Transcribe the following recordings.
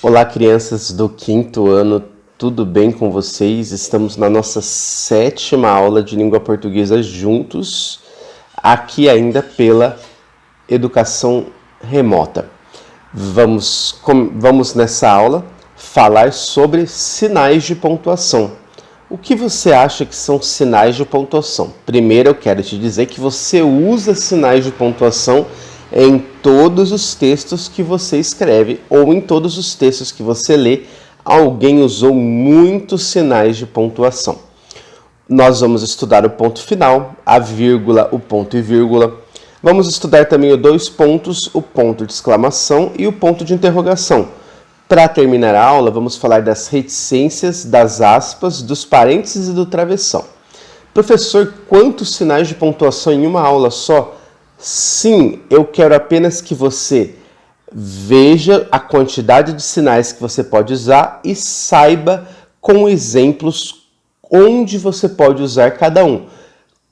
Olá, crianças do quinto ano, tudo bem com vocês? Estamos na nossa 7ª aula de língua portuguesa juntos, aqui ainda pela educação remota. Vamos nessa aula falar sobre sinais de pontuação. O que você acha que são sinais de pontuação? Primeiro eu quero te dizer que você usa sinais de pontuação em todos os textos que você escreve ou em todos os textos que você lê. Alguém usou muitos sinais de pontuação. Nós vamos estudar o ponto final, a vírgula, o ponto e vírgula. Vamos estudar também os dois pontos, o ponto de exclamação e o ponto de interrogação. Para terminar a aula, vamos falar das reticências, das aspas, dos parênteses e do travessão. Professor, quantos sinais de pontuação em uma aula só? Sim, eu quero apenas que você veja a quantidade de sinais que você pode usar e saiba com exemplos onde você pode usar cada um.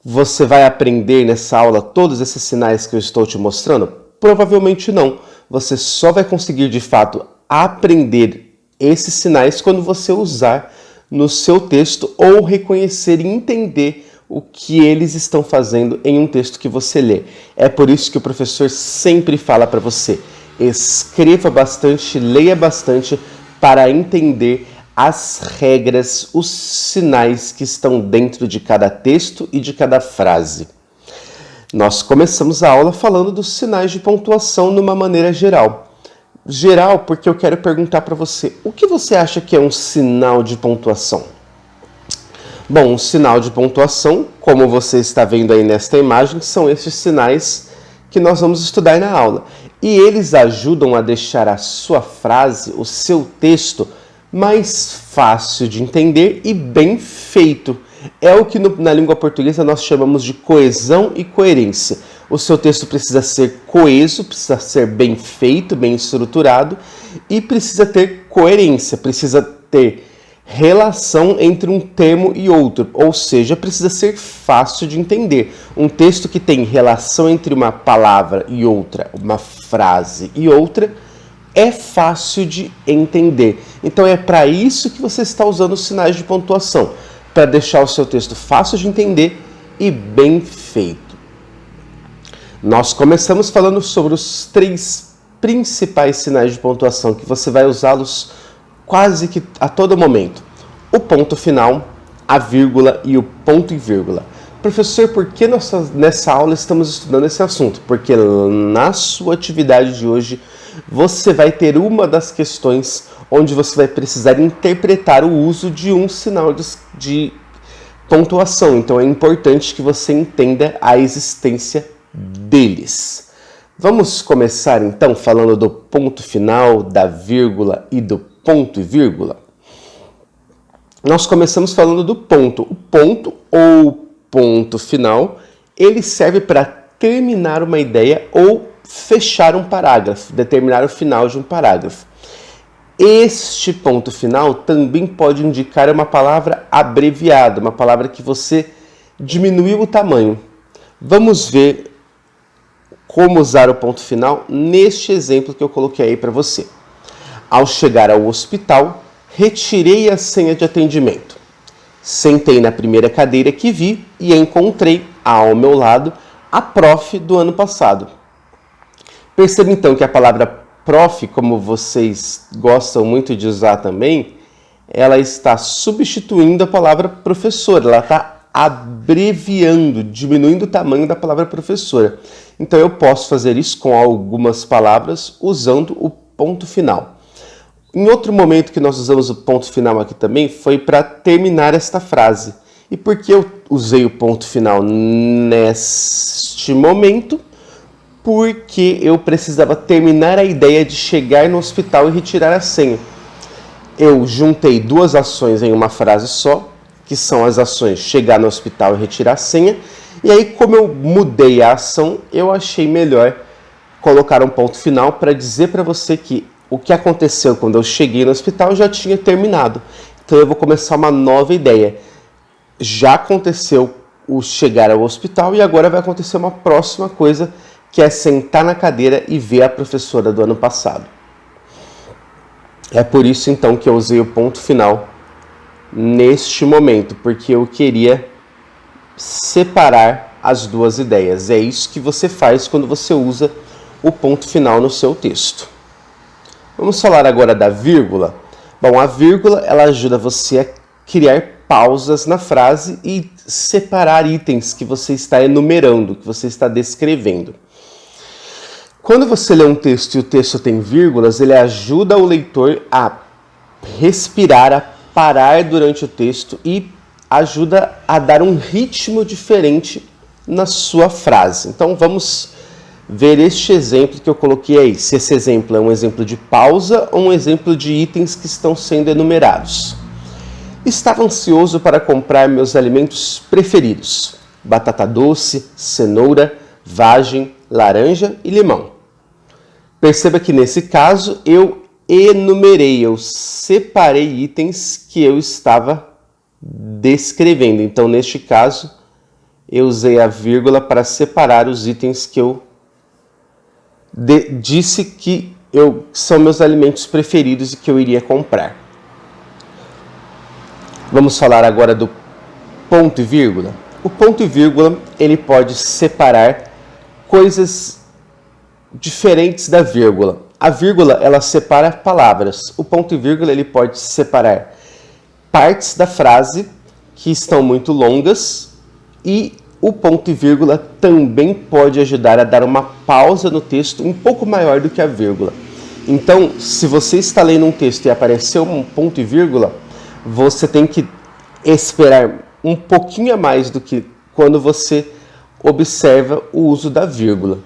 Você vai aprender nessa aula todos esses sinais que eu estou te mostrando? Provavelmente não. Você só vai conseguir de fato aprender esses sinais quando você usar no seu texto ou reconhecer e entender o que eles estão fazendo em um texto que você lê. É por isso que o professor sempre fala para você: escreva bastante, leia bastante para entender as regras, os sinais que estão dentro de cada texto e de cada frase. Nós começamos a aula falando dos sinais de pontuação de uma maneira geral. Geral, porque eu quero perguntar para você: o que você acha que é um sinal de pontuação? Bom, um sinal de pontuação, como você está vendo aí nesta imagem, são esses sinais que nós vamos estudar na aula. E eles ajudam a deixar a sua frase, o seu texto, mais fácil de entender e bem feito. É o que na língua portuguesa nós chamamos de coesão e coerência. O seu texto precisa ser coeso, precisa ser bem feito, bem estruturado e precisa ter coerência, precisa ter relação entre um termo e outro, ou seja, precisa ser fácil de entender. Um texto que tem relação entre uma palavra e outra, uma frase e outra, é fácil de entender. Então é para isso que você está usando os sinais de pontuação, para deixar o seu texto fácil de entender e bem feito. Nós começamos falando sobre os 3 principais sinais de pontuação que você vai usá-los quase que a todo momento: o ponto final, a vírgula e o ponto e vírgula. Professor, por que nessa aula estamos estudando esse assunto? Porque na sua atividade de hoje você vai ter uma das questões onde você vai precisar interpretar o uso de um sinal de pontuação. Então é importante que você entenda a existência deles. Vamos começar então falando do ponto final, da vírgula e do ponto e vírgula. Nós começamos falando do ponto. O ponto ou ponto final, ele serve para terminar uma ideia ou fechar um parágrafo, determinar o final de um parágrafo. Este ponto final também pode indicar uma palavra abreviada, uma palavra que você diminuiu o tamanho. Vamos ver como usar o ponto final neste exemplo que eu coloquei aí para você. Ao chegar ao hospital, retirei a senha de atendimento. Sentei na primeira cadeira que vi e encontrei, ao meu lado, a prof do ano passado. Perceba então que a palavra prof, como vocês gostam muito de usar também, ela está substituindo a palavra professor, ela está abreviando, diminuindo o tamanho da palavra professora. Então eu posso fazer isso com algumas palavras usando o ponto final. Em outro momento que nós usamos o ponto final aqui também foi para terminar esta frase. E por que eu usei o ponto final neste momento? Porque eu precisava terminar a ideia de chegar no hospital e retirar a senha. Eu juntei 2 ações em uma frase só, que são as ações chegar no hospital e retirar a senha. E aí, como eu mudei a ação, eu achei melhor colocar um ponto final para dizer para você que o que aconteceu quando eu cheguei no hospital já tinha terminado. Então eu vou começar uma nova ideia. Já aconteceu o chegar ao hospital e agora vai acontecer uma próxima coisa, que é sentar na cadeira e ver a professora do ano passado. É por isso então que eu usei o ponto final neste momento, porque eu queria separar as duas ideias. É isso que você faz quando você usa o ponto final no seu texto. Vamos falar agora da vírgula. Bom, a vírgula ela ajuda você a criar pausas na frase e separar itens que você está enumerando, que você está descrevendo. Quando você lê um texto e o texto tem vírgulas, ele ajuda o leitor a respirar, a parar durante o texto e ajuda a dar um ritmo diferente na sua frase. Então vamos ver este exemplo que eu coloquei aí. Se esse exemplo é um exemplo de pausa ou um exemplo de itens que estão sendo enumerados. Estava ansioso para comprar meus alimentos preferidos: batata doce, cenoura, vagem, laranja e limão. Perceba que nesse caso eu enumerei, eu separei itens que eu estava descrevendo. Então, neste caso, eu usei a vírgula para separar os itens que eu disse que são meus alimentos preferidos e que eu iria comprar. Vamos falar agora do ponto e vírgula. O ponto e vírgula, ele pode separar coisas diferentes da vírgula. A vírgula, ela separa palavras. O ponto e vírgula, ele pode separar partes da frase que estão muito longas, e o ponto e vírgula também pode ajudar a dar uma pausa no texto um pouco maior do que a vírgula. Então, se você está lendo um texto e apareceu um ponto e vírgula, você tem que esperar um pouquinho a mais do que quando você observa o uso da vírgula.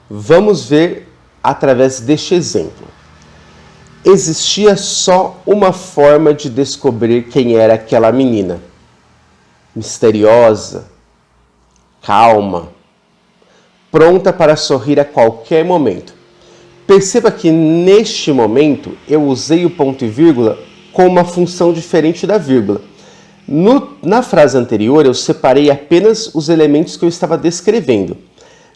Vamos ver através deste exemplo. Existia só uma forma de descobrir quem era aquela menina. Misteriosa, calma, pronta para sorrir a qualquer momento. Perceba que neste momento eu usei o ponto e vírgula com uma função diferente da vírgula. Na frase anterior eu separei apenas os elementos que eu estava descrevendo.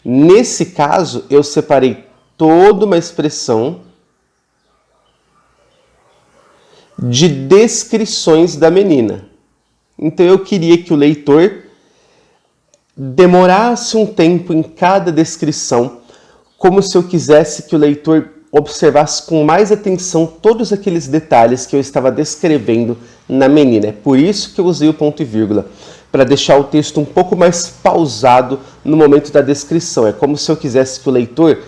Nesse caso eu separei toda uma expressão de descrições da menina. Então eu queria que o leitor demorasse um tempo em cada descrição, como se eu quisesse que o leitor observasse com mais atenção todos aqueles detalhes que eu estava descrevendo na menina. É por isso que eu usei o ponto e vírgula, para deixar o texto um pouco mais pausado no momento da descrição. É como se eu quisesse que o leitor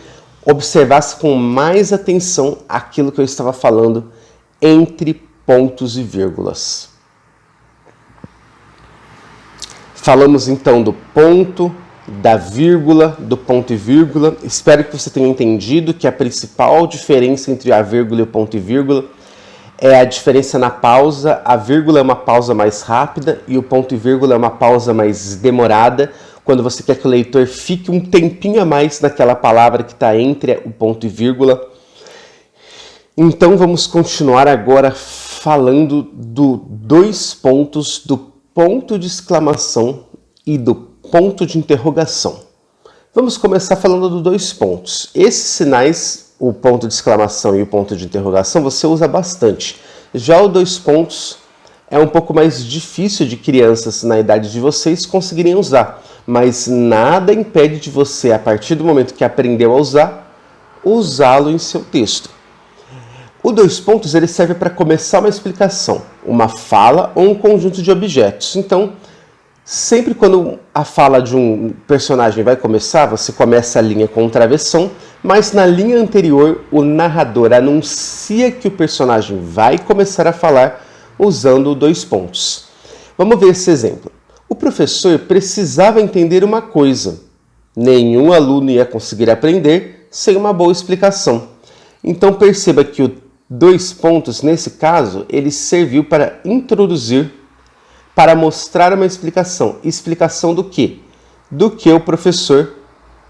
observasse com mais atenção aquilo que eu estava falando entre pontos e vírgulas. Falamos então do ponto, da vírgula, do ponto e vírgula. Espero que você tenha entendido que a principal diferença entre a vírgula e o ponto e vírgula é a diferença na pausa. A vírgula é uma pausa mais rápida e o ponto e vírgula é uma pausa mais demorada, quando você quer que o leitor fique um tempinho a mais naquela palavra que está entre o ponto e vírgula. Então vamos continuar agora falando dos dois pontos, do ponto de exclamação e do ponto de interrogação. Vamos começar falando dos dois pontos. Esses sinais, o ponto de exclamação e o ponto de interrogação, você usa bastante. Já o dois pontos é um pouco mais difícil de crianças na idade de vocês conseguirem usar, mas nada impede de você, a partir do momento que aprendeu a usar, usá-lo em seu texto. O dois pontos ele serve para começar uma explicação, uma fala ou um conjunto de objetos. Então, sempre quando a fala de um personagem vai começar, você começa a linha com um travessão, mas na linha anterior o narrador anuncia que o personagem vai começar a falar usando dois pontos. Vamos ver esse exemplo. O professor precisava entender uma coisa. Nenhum aluno ia conseguir aprender sem uma boa explicação. Então perceba que o dois pontos, nesse caso, ele serviu para introduzir, para mostrar uma explicação. Explicação do quê? Do que o professor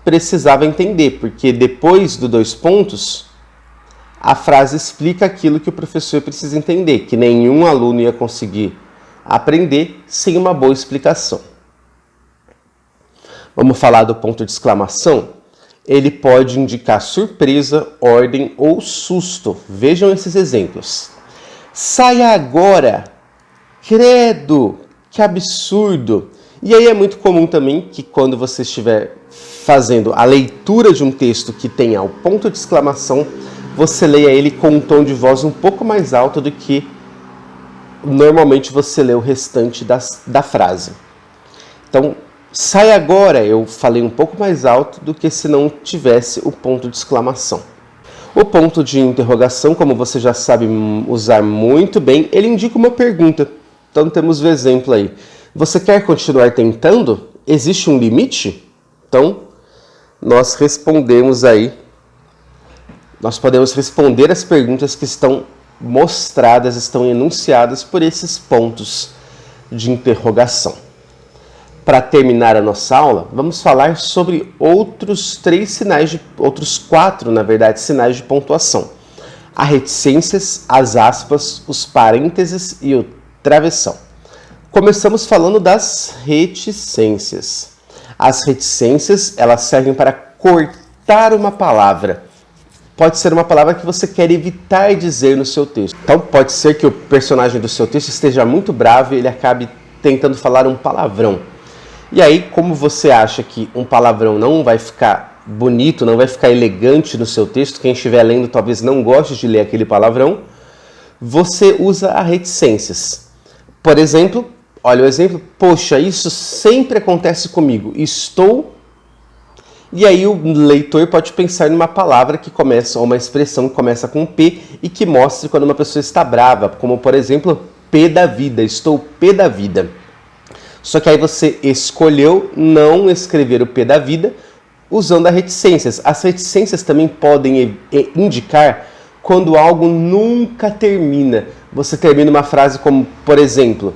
precisava entender, porque depois do dois pontos, a frase explica aquilo que o professor precisa entender, que nenhum aluno ia conseguir aprender sem uma boa explicação. Vamos falar do ponto de exclamação? ele pode indicar surpresa, ordem ou susto. Vejam esses exemplos. Saia agora! Credo! Que absurdo! E aí é muito comum também que quando você estiver fazendo a leitura de um texto que tenha o ponto de exclamação, você leia ele com um tom de voz um pouco mais alto do que normalmente você lê o restante da frase. Então, sai agora, eu falei um pouco mais alto do que se não tivesse o ponto de exclamação. O ponto de interrogação, como você já sabe usar muito bem, ele indica uma pergunta. Então temos o exemplo aí. Você quer continuar tentando? Existe um limite? Então, nós respondemos aí. Nós podemos responder as perguntas que estão mostradas, estão enunciadas por esses pontos de interrogação. Para terminar a nossa aula, vamos falar sobre outros quatro, na verdade, sinais de pontuação. As reticências, as aspas, os parênteses e o travessão. Começamos falando das reticências. As reticências, elas servem para cortar uma palavra. Pode ser uma palavra que você quer evitar dizer no seu texto. Então, pode ser que o personagem do seu texto esteja muito bravo e ele acabe tentando falar um palavrão. E aí, como você acha que um palavrão não vai ficar bonito, não vai ficar elegante no seu texto, quem estiver lendo talvez não goste de ler aquele palavrão, você usa as reticências. Por exemplo, olha o exemplo, poxa, isso sempre acontece comigo, estou... E aí o leitor pode pensar numa palavra que começa, ou uma expressão que começa com P e que mostre quando uma pessoa está brava, como por exemplo, pé da vida, estou pé da vida. Só que aí você escolheu não escrever o pé da vida usando as reticências. As reticências também podem indicar quando algo nunca termina. Você termina uma frase como, por exemplo,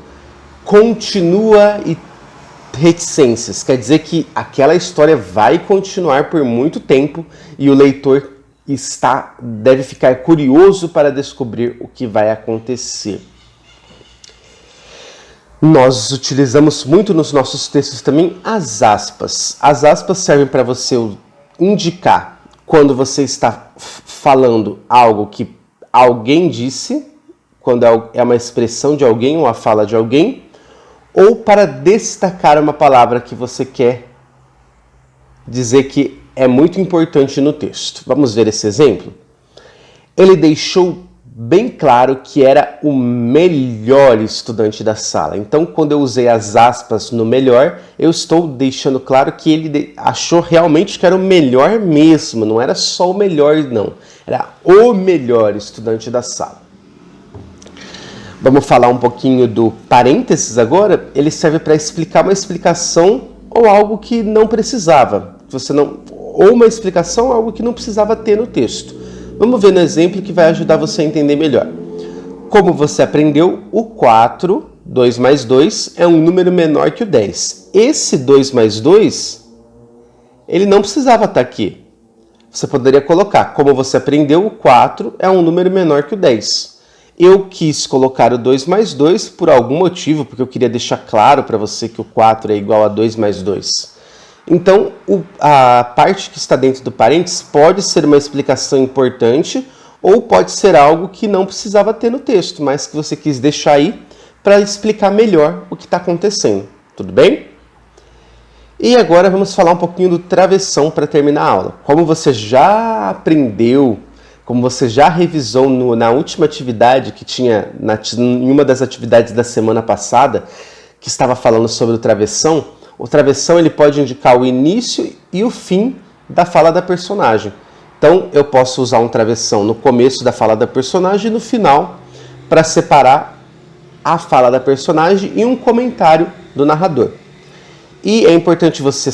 continua e reticências. Quer dizer que aquela história vai continuar por muito tempo e o leitor deve ficar curioso para descobrir o que vai acontecer. Nós utilizamos muito nos nossos textos também as aspas. As aspas servem para você indicar quando você está falando algo que alguém disse, quando é uma expressão de alguém ou a fala de alguém, ou para destacar uma palavra que você quer dizer que é muito importante no texto. Vamos ver esse exemplo? Ele deixou bem claro que era o melhor estudante da sala. Então, quando eu usei as aspas no melhor, eu estou deixando claro que ele achou realmente que era o melhor mesmo. Não era só o melhor, não. Era o melhor estudante da sala. Vamos falar um pouquinho do parênteses agora. Ele serve para explicar uma explicação ou algo que não precisava. Ou uma explicação ou algo que não precisava ter no texto. Vamos ver no exemplo que vai ajudar você a entender melhor. Como você aprendeu, o 4, 2 mais 2, é um número menor que o 10. Esse 2 mais 2, ele não precisava estar aqui. Você poderia colocar, como você aprendeu, o 4 é um número menor que o 10. Eu quis colocar o 2 mais 2 por algum motivo, porque eu queria deixar claro para você que o 4 é igual a 2 mais 2. Então, a parte que está dentro do parênteses pode ser uma explicação importante ou pode ser algo que não precisava ter no texto, mas que você quis deixar aí para explicar melhor o que está acontecendo. Tudo bem? E agora vamos falar um pouquinho do travessão para terminar a aula. Como você já aprendeu, como você já revisou na última atividade que tinha, em uma das atividades da semana passada, que estava falando sobre o travessão ele pode indicar o início e o fim da fala da personagem. Então, eu posso usar um travessão no começo da fala da personagem e no final para separar a fala da personagem e um comentário do narrador. E é importante você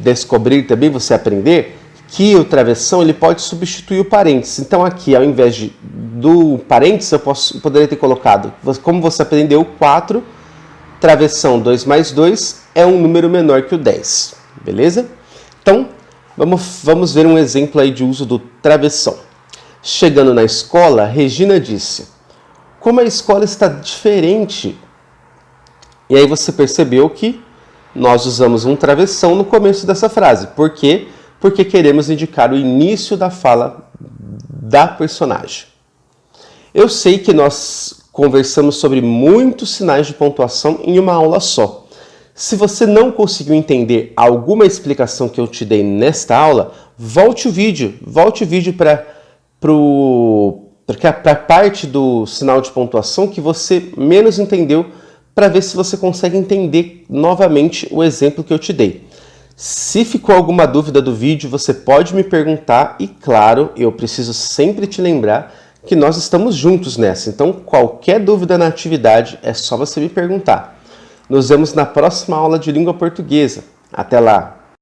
descobrir também, você aprender, que o travessão ele pode substituir o parênteses. Então, aqui, ao invés do parênteses, eu poderia ter colocado, como você aprendeu, 4, travessão 2 mais 2 é um número menor que o 10, beleza? Então, vamos ver um exemplo aí de uso do travessão. Chegando na escola, Regina disse, como a escola está diferente. E aí você percebeu que nós usamos um travessão no começo dessa frase. Por quê? porque queremos indicar o início da fala da personagem. Eu sei que nós conversamos sobre muitos sinais de pontuação em uma aula só. Se você não conseguiu entender alguma explicação que eu te dei nesta aula, volte o vídeo para a parte do sinal de pontuação que você menos entendeu, para ver se você consegue entender novamente o exemplo que eu te dei. Se ficou alguma dúvida do vídeo, você pode me perguntar e, claro, eu preciso sempre te lembrar que nós estamos juntos nessa. Então, qualquer dúvida na atividade é só você me perguntar. Nos vemos na próxima aula de língua portuguesa. Até lá!